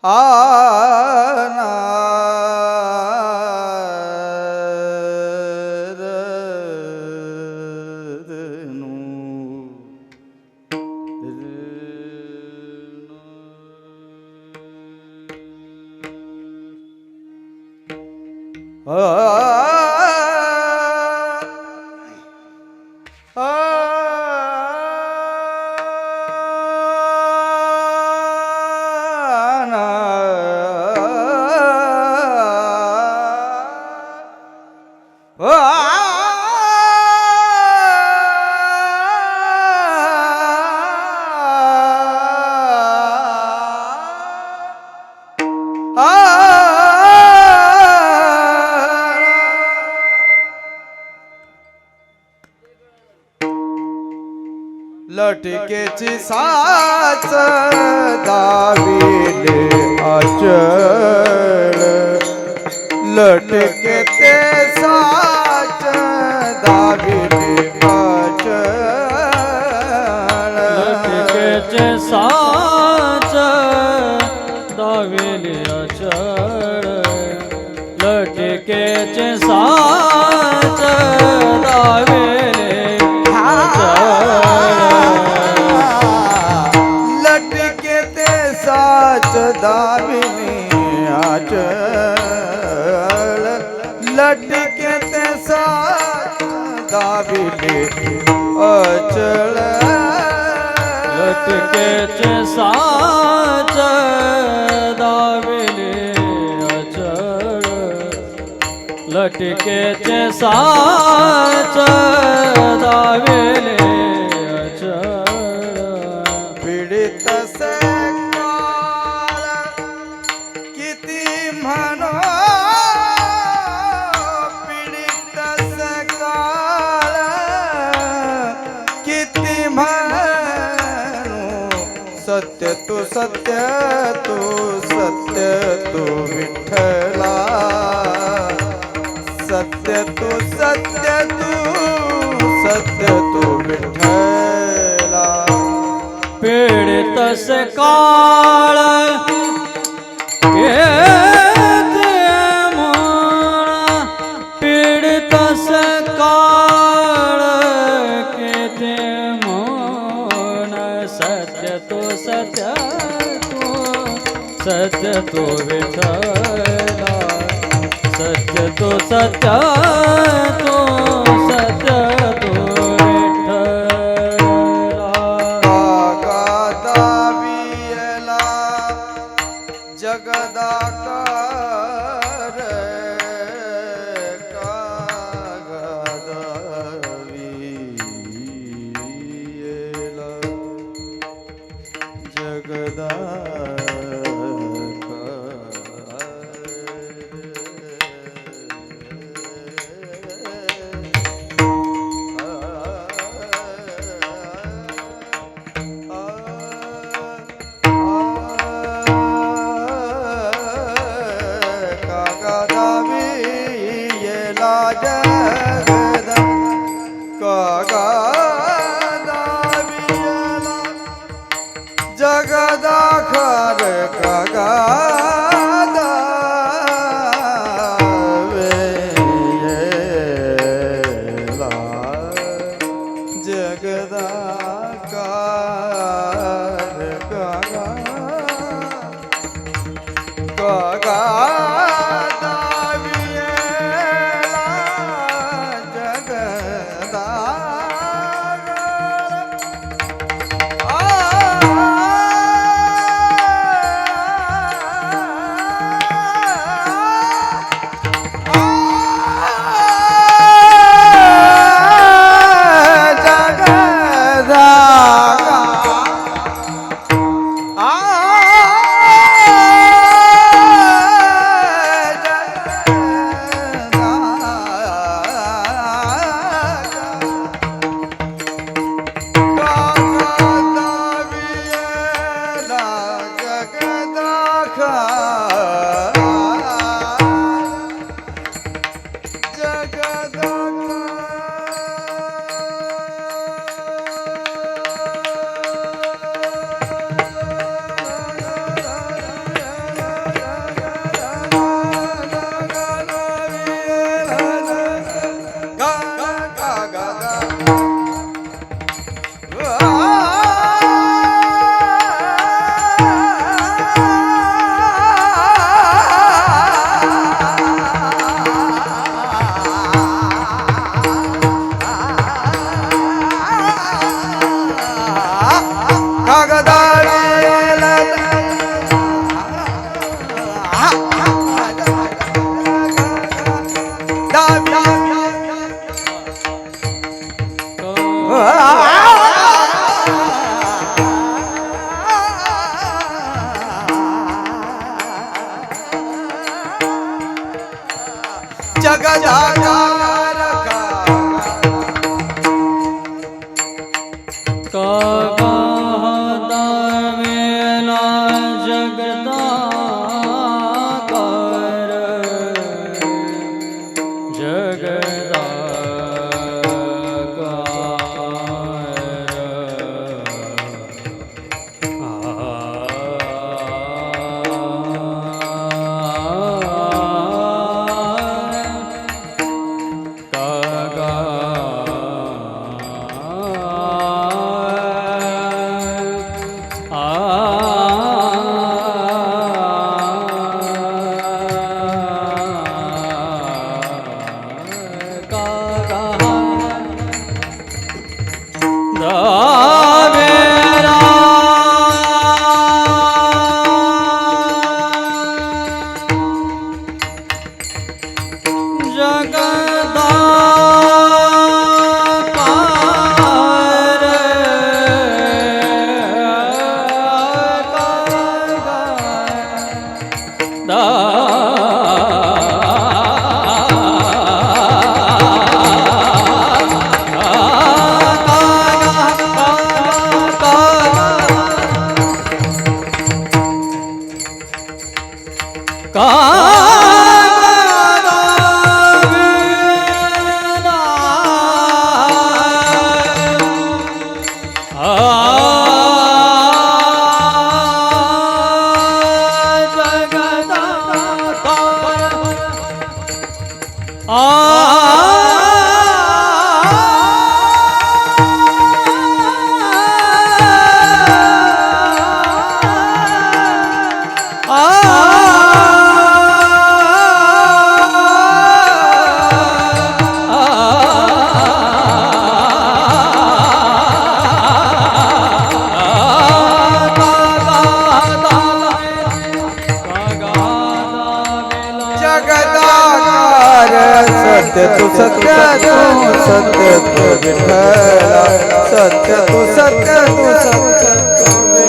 आना लटकेची साच दाविले अचळ लटके ते साच दाविले अचळ लटकेचे साच दाविले अचळ लटकेचे साच दाविले साच दाविले अचळ लटके ते साच दाविले अचळ लटकेचे साच दाविले अचळ लटकेचे साच दाविले अचळ पीडित से किती म्हणो पीडित सकाळ किती म्हणो सत्य तू सत्य तू सत्य तू विठ्ठला सत्य तू सत्य तू सत्य तू विठ्ठला पीडित सकाळ पीडित सकाळ केते मोन सत्य तो विठ्ठला सत्य तो जगदाकार कागदावियेला जगदाकार कागदावियेला जगदाकार जगदाकार काका दावेला जगदाकार सत्य तू सत्य तू सत्य तू विठ्ठला सत्य तू सत्य तू सत्य तू